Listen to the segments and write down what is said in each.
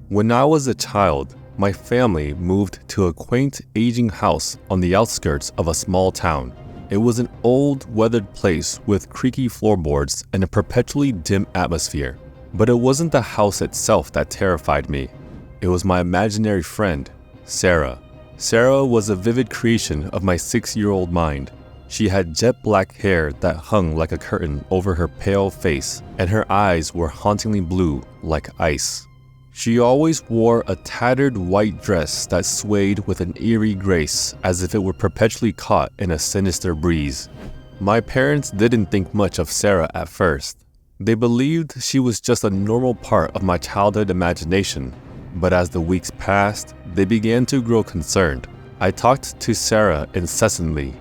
When I was a child, my family moved to a quaint, aging house on the outskirts of a small town. It was an old, weathered place with creaky floorboards and a perpetually dim atmosphere. But it wasn't the house itself that terrified me. It was my imaginary friend, Sarah. Sarah was a vivid creation of my 6-year-old mind. She had jet black hair that hung like a curtain over her pale face, and her eyes were hauntingly blue like ice. She always wore a tattered white dress that swayed with an eerie grace as if it were perpetually caught in a sinister breeze. My parents didn't think much of Sarah at first. They believed she was just a normal part of my childhood imagination, but as the weeks passed, they began to grow concerned. I talked to Sarah incessantly,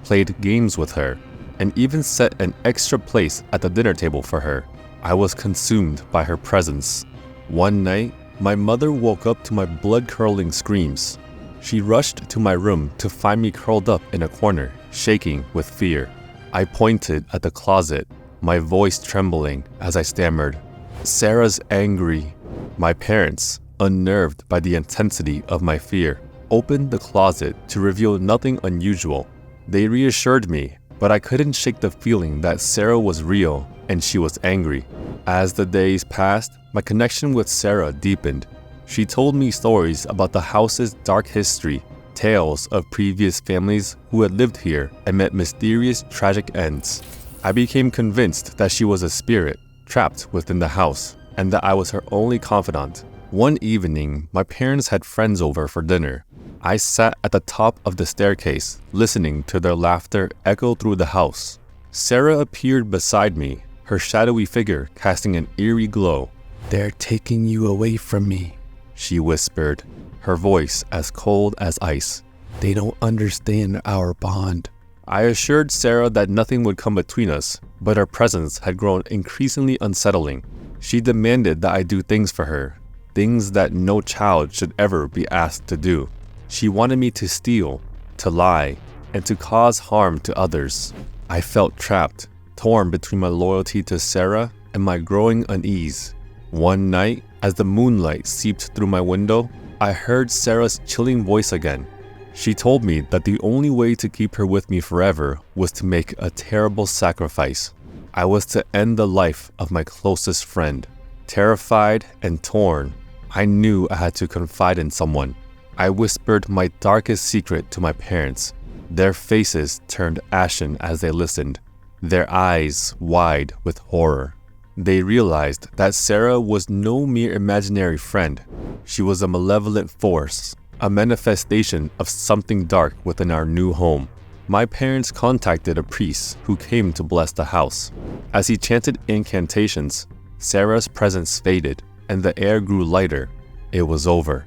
played games with her, and even set an extra place at the dinner table for her. I was consumed by her presence. One night, my mother woke up to my blood-curdling screams. She rushed to my room to find me curled up in a corner, shaking with fear. I pointed at the closet, my voice trembling as I stammered, "Sarah's angry." My parents, unnerved by the intensity of my fear, opened the closet to reveal nothing unusual. They reassured me, but I couldn't shake the feeling that Sarah was real and she was angry. As the days passed, my connection with Sarah deepened. She told me stories about the house's dark history, tales of previous families who had lived here and met mysterious, tragic ends. I became convinced that she was a spirit trapped within the house and that I was her only confidant. One evening, my parents had friends over for dinner. I sat at the top of the staircase, listening to their laughter echo through the house. Sarah appeared beside me, her shadowy figure casting an eerie glow. "They're taking you away from me," she whispered, her voice as cold as ice. "They don't understand our bond." I assured Sarah that nothing would come between us, but her presence had grown increasingly unsettling. She demanded that I do things for her, things that no child should ever be asked to do. She wanted me to steal, to lie, and to cause harm to others. I felt trapped, torn between my loyalty to Sarah and my growing unease. One night, as the moonlight seeped through my window, I heard Sarah's chilling voice again. She told me that the only way to keep her with me forever was to make a terrible sacrifice. I was to end the life of my closest friend. Terrified and torn, I knew I had to confide in someone. I whispered my darkest secret to my parents. Their faces turned ashen as they listened, their eyes wide with horror. They realized that Sarah was no mere imaginary friend. She was a malevolent force, a manifestation of something dark within our new home. My parents contacted a priest who came to bless the house. As he chanted incantations, Sarah's presence faded and the air grew lighter. It was over.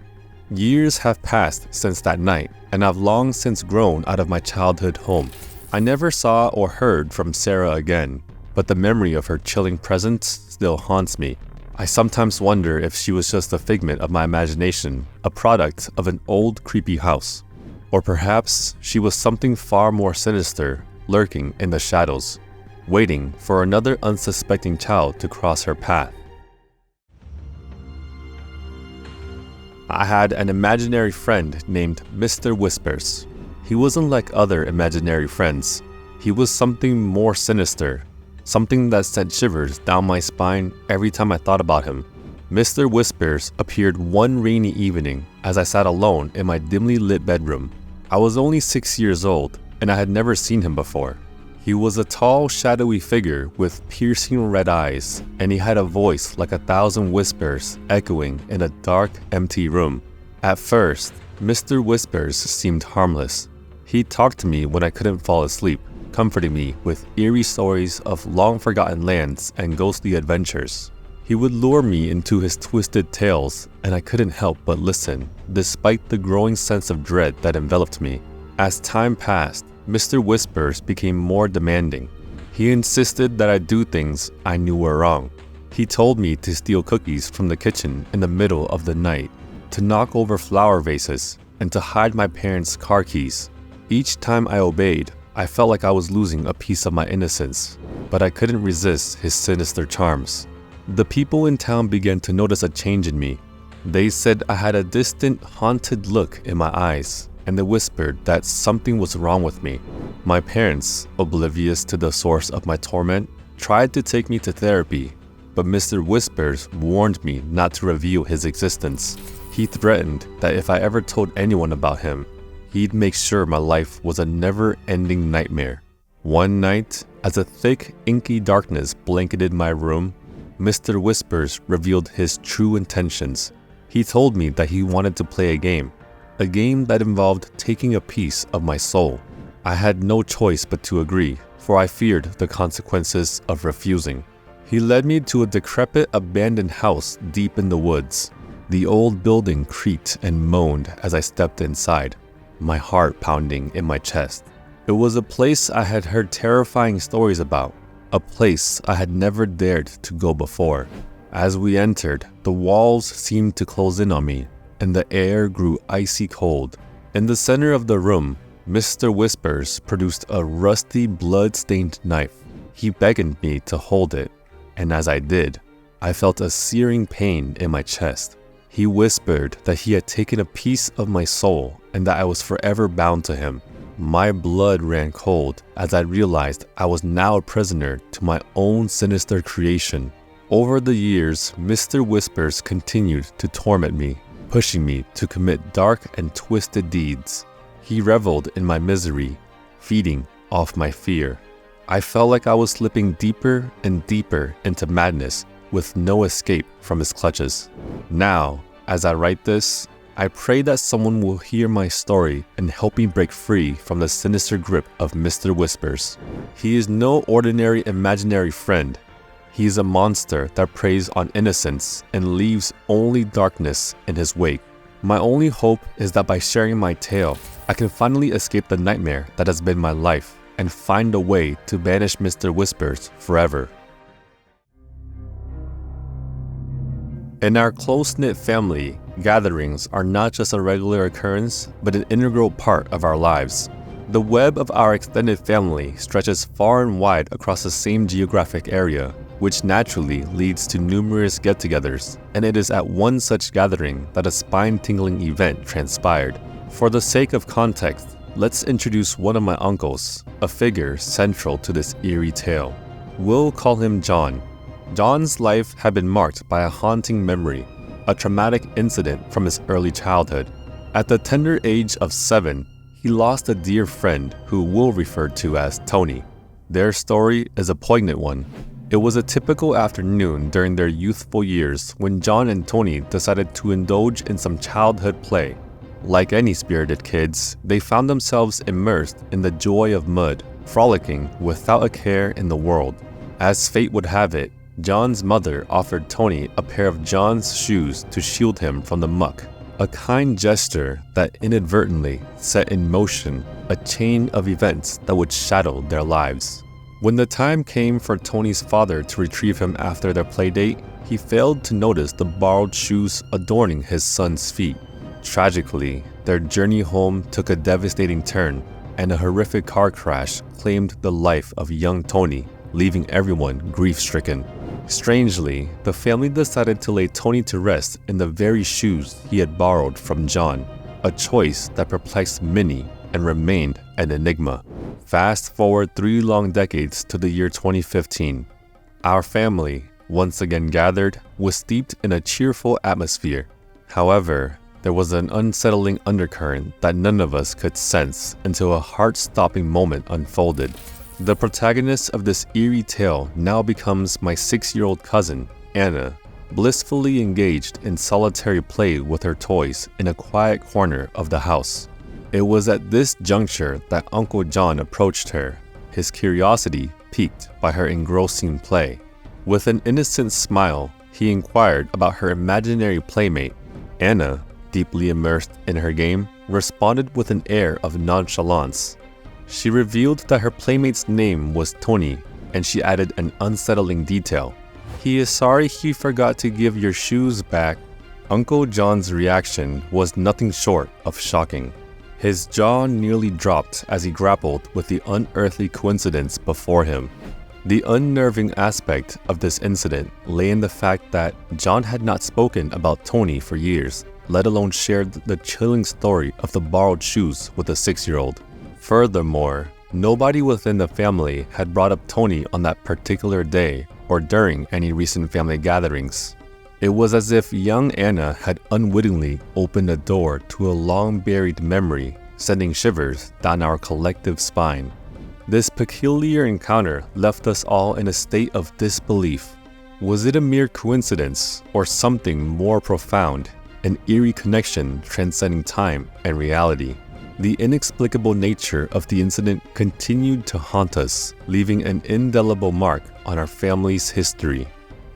Years have passed since that night, and I've long since grown out of my childhood home. I never saw or heard from Sarah again, but the memory of her chilling presence still haunts me. I sometimes wonder if she was just a figment of my imagination, a product of an old creepy house. Or perhaps she was something far more sinister, lurking in the shadows, waiting for another unsuspecting child to cross her path. I had an imaginary friend named Mr. Whispers. He wasn't like other imaginary friends. He was something more sinister, something that sent shivers down my spine every time I thought about him. Mr. Whispers appeared one rainy evening as I sat alone in my dimly lit bedroom. I was only 6 years old, and I had never seen him before. He was a tall, shadowy figure with piercing red eyes, and he had a voice like 1,000 whispers echoing in a dark, empty room. At first, Mr. Whispers seemed harmless. He talked to me when I couldn't fall asleep, comforting me with eerie stories of long-forgotten lands and ghostly adventures. He would lure me into his twisted tales, and I couldn't help but listen, despite the growing sense of dread that enveloped me. As time passed, Mr. Whispers became more demanding. He insisted that I do things I knew were wrong. He told me to steal cookies from the kitchen in the middle of the night, to knock over flower vases, and to hide my parents' car keys. Each time I obeyed, I felt like I was losing a piece of my innocence, but I couldn't resist his sinister charms. The people in town began to notice a change in me. They said I had a distant, haunted look in my eyes, and they whispered that something was wrong with me. My parents, oblivious to the source of my torment, tried to take me to therapy, but Mr. Whispers warned me not to reveal his existence. He threatened that if I ever told anyone about him, he'd make sure my life was a never-ending nightmare. One night, as a thick, inky darkness blanketed my room, Mr. Whispers revealed his true intentions. He told me that he wanted to play a game that involved taking a piece of my soul. I had no choice but to agree, for I feared the consequences of refusing. He led me to a decrepit, abandoned house deep in the woods. The old building creaked and moaned as I stepped inside, my heart pounding in my chest. It was a place I had heard terrifying stories about, a place I had never dared to go before. As we entered, the walls seemed to close in on me, and the air grew icy cold. In the center of the room, Mr. Whispers produced a rusty, blood-stained knife. He beckoned me to hold it, and as I did, I felt a searing pain in my chest. He whispered that he had taken a piece of my soul and that I was forever bound to him. My blood ran cold as I realized I was now a prisoner to my own sinister creation. Over the years, Mr. Whispers continued to torment me, pushing me to commit dark and twisted deeds. He reveled in my misery, feeding off my fear. I felt like I was slipping deeper and deeper into madness with no escape from his clutches. Now, as I write this, I pray that someone will hear my story and help me break free from the sinister grip of Mr. Whispers. He is no ordinary imaginary friend. He is a monster that preys on innocence and leaves only darkness in his wake. My only hope is that by sharing my tale, I can finally escape the nightmare that has been my life and find a way to banish Mr. Whispers forever. In our close-knit family, gatherings are not just a regular occurrence, but an integral part of our lives. The web of our extended family stretches far and wide across the same geographic area, which naturally leads to numerous get-togethers, and it is at one such gathering that a spine-tingling event transpired. For the sake of context, let's introduce one of my uncles, a figure central to this eerie tale. We'll call him John. John's life had been marked by a haunting memory, a traumatic incident from his early childhood. At the tender age of 7, he lost a dear friend who we'll refer to as Tony. Their story is a poignant one. It was a typical afternoon during their youthful years when John and Tony decided to indulge in some childhood play. Like any spirited kids, they found themselves immersed in the joy of mud, frolicking without a care in the world. As fate would have it, John's mother offered Tony a pair of John's shoes to shield him from the muck, a kind gesture that inadvertently set in motion a chain of events that would shadow their lives. When the time came for Tony's father to retrieve him after their playdate, he failed to notice the borrowed shoes adorning his son's feet. Tragically, their journey home took a devastating turn, and a horrific car crash claimed the life of young Tony, leaving everyone grief-stricken. Strangely, the family decided to lay Tony to rest in the very shoes he had borrowed from John, a choice that perplexed many and remained an enigma. Fast forward 3 long decades to the year 2015. Our family, once again gathered, was steeped in a cheerful atmosphere. However, there was an unsettling undercurrent that none of us could sense until a heart-stopping moment unfolded. The protagonist of this eerie tale now becomes my 6-year-old cousin, Anna, blissfully engaged in solitary play with her toys in a quiet corner of the house. It was at this juncture that Uncle John approached her, his curiosity piqued by her engrossing play. With an innocent smile, he inquired about her imaginary playmate. Anna, deeply immersed in her game, responded with an air of nonchalance. She revealed that her playmate's name was Tony, and she added an unsettling detail. "He is sorry he forgot to give your shoes back." Uncle John's reaction was nothing short of shocking. His jaw nearly dropped as he grappled with the unearthly coincidence before him. The unnerving aspect of this incident lay in the fact that John had not spoken about Tony for years, let alone shared the chilling story of the borrowed shoes with a 6-year-old. Furthermore, nobody within the family had brought up Tony on that particular day or during any recent family gatherings. It was as if young Anna had unwittingly opened a door to a long-buried memory, sending shivers down our collective spine. This peculiar encounter left us all in a state of disbelief. Was it a mere coincidence or something more profound, an eerie connection transcending time and reality? The inexplicable nature of the incident continued to haunt us, leaving an indelible mark on our family's history.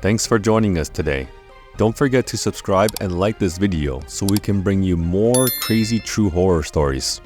Thanks for joining us today. Don't forget to subscribe and like this video so we can bring you more crazy true horror stories.